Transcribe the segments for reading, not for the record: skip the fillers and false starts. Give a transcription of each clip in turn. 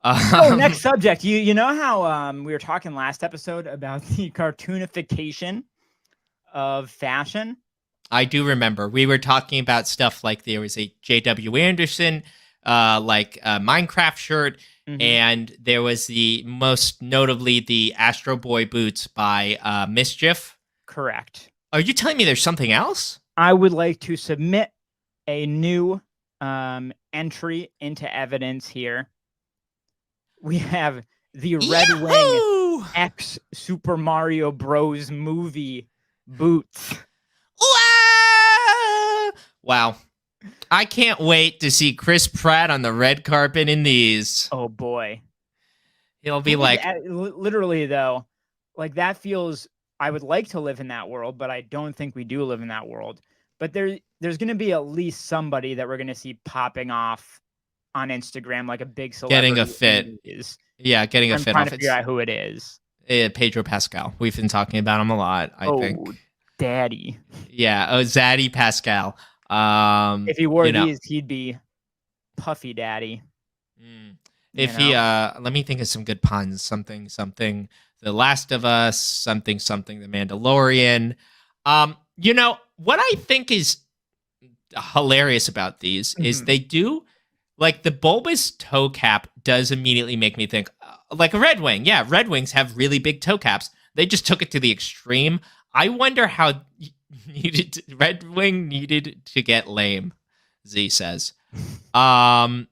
Oh, Um, next subject. You know how we were talking last episode about the cartoonification of fashion? I do remember we were talking about stuff like there was a J.W. Anderson, Minecraft shirt, Mhm. and there was the most notably the Astro Boy boots by Mischief. Correct. Are you telling me there's something else? I would like to submit a new entry into evidence here. We have the Red Wing Yahoo! X Super Mario Bros. Movie boots. Wow. I can't wait to see Chris Pratt on the red carpet in these. Oh boy. He'll be Who would like, literally though, like that feels I would like to live in that world, but I don't think we do live in that world. But there's going to be at least somebody that we're going to see popping off on Instagram like a big getting a celebrity fit. in these. Yeah, getting a I'm fit trying off. to figure It's out who it is. Pedro Pascal. We've been talking about him a lot, I think. Oh, daddy. Yeah, Zaddy Pascal. If he wore these, he'd be Puffy Daddy. If he let me think of some good puns. Something The Last of Us, something The Mandalorian. What I think is hilarious about these is they do like the bulbous toe cap does immediately make me think like a Red Wing. Yeah, Red Wings have really big toe caps. They just took it to the extreme. I wonder how Red Wing needed to get lame. Z says. I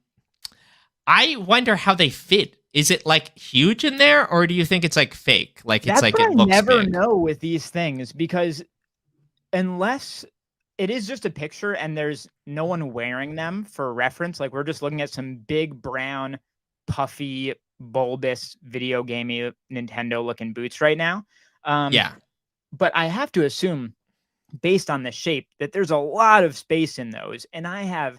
wonder how they fit. Is it like huge in there, or do you think it's like fake? Like it's That's like what it I looks never big. know with these things because unless it is just a picture and there's no one wearing them for reference, like we're just looking at some big brown, puffy, bulbous video gamey Nintendo looking boots right now. Yeah. But I have to assume, based on the shape, that there's a lot of space in those, and I have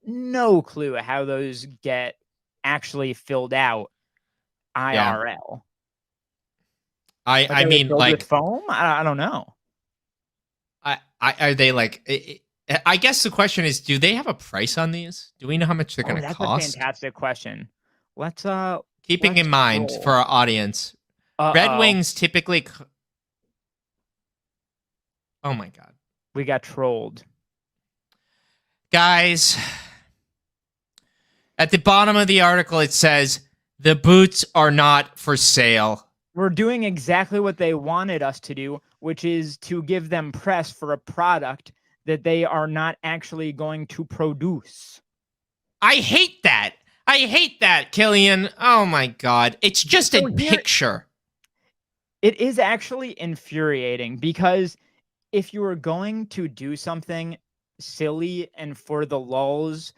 no clue how those get actually filled out Yeah. IRL. Like, I are they mean, filled with like, foam? I don't know. are they like? I guess the question is, do they have a price on these? Do we know how much they're going Oh, to that's a cost? fantastic question. Let's Keeping let's in mind for roll. our audience, Red Uh-oh. Wings typically. Oh my god, We got trolled. guys! At the bottom of the article, it says the boots are not for sale. We're doing exactly what they wanted us to do, which is to give them press for a product that they are not actually going to produce. I hate that. I hate that, Kilian. Oh my god. It's just a picture. It is actually infuriating because if you were going to do something silly and for the lulz,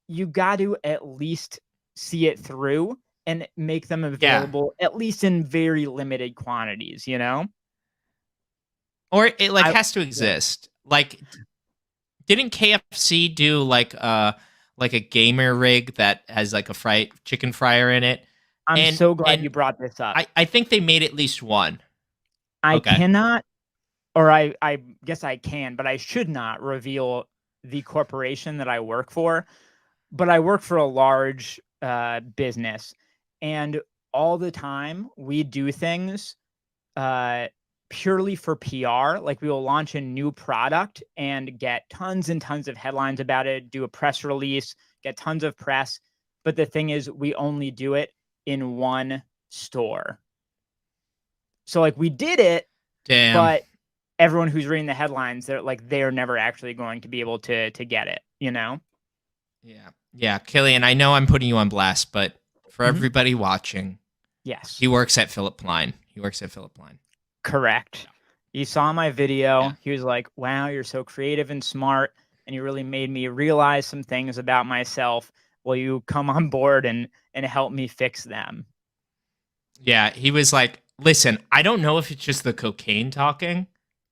you got to at least see it through and make them available at least in very limited quantities, you know? Or it like has to exist. Like didn't KFC do like a gamer rig that has like a chicken fryer in it? I'm so glad you brought this up. I think they made at least one. I cannot, or I guess I can, but I should not reveal the corporation that I work for. But I work for a large business, and all the time we do things purely for PR. Like we will launch a new product and get tons and tons of headlines about it, do a press release, get tons of press. But the thing is, we only do it in one store. So like we did it, but everyone who's reading the headlines, they're never actually going to be able to get it, you know? Yeah. Yeah, Kilian, I know I'm putting you on blast, but for everybody watching, yes, he works at Philip Plein. Correct. You saw my video. Yeah. He was like, wow, you're so creative and smart, and you really made me realize some things about myself. Will you come on board and help me fix them? Yeah, he was like, listen, I don't know if it's just the cocaine talking,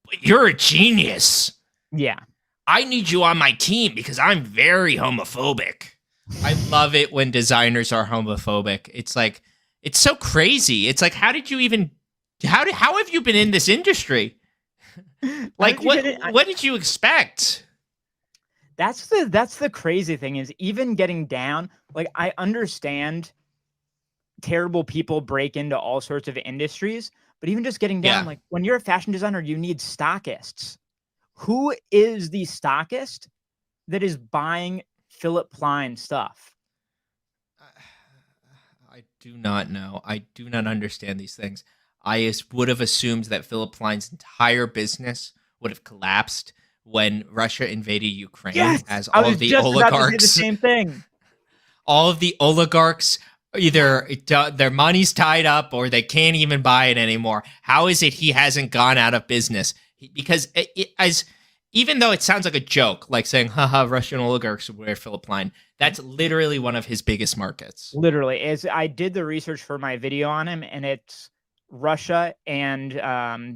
but you're a genius. Yeah. I need you on my team because I'm very homophobic. I love it when designers are homophobic. It's like, it's so crazy. It's like, how have you been in this industry? Like, what did you expect? That's the crazy thing is even getting down, like I understand terrible people break into all sorts of industries, but even just getting down, Yeah. like when you're a fashion designer, you need stockists. Who is the stockist that is buying Philip Plein stuff? I do not know. I do not understand these things. I would have assumed that Philip Plein's entire business would have collapsed when Russia invaded Ukraine, Yes, as I all was of the just about to say the oligarchs, same thing. all of the oligarchs, either their money's tied up or they can't even buy it anymore. How is it he hasn't gone out of business? Because as even though it sounds like a joke, like saying "haha, Russian oligarchs wear Philip Plein," that's literally one of his biggest markets. Literally, as I did the research for my video on him, and it's Russia and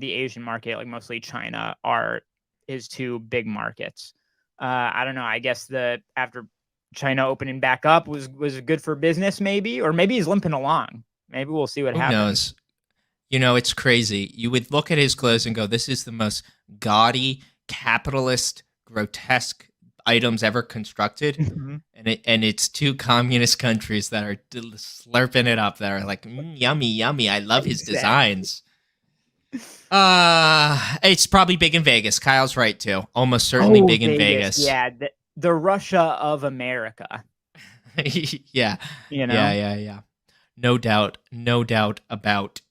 the Asian market, like mostly China, are his two big markets. I don't know. I guess after China opening back up was good for business, maybe, or maybe he's limping along. Maybe we'll see what Who happens. knows? You know, it's crazy. You would look at his clothes and go, "This is the most gaudy, capitalist, grotesque items ever constructed." Mhm. And it's two communist countries that are slurping it up. That are like, yummy, yummy. I love his Exactly. designs. It's probably big in Vegas. Kyle's right too. Almost certainly big in Vegas. Yeah, the Russia of America. Yeah, You know. yeah. No doubt about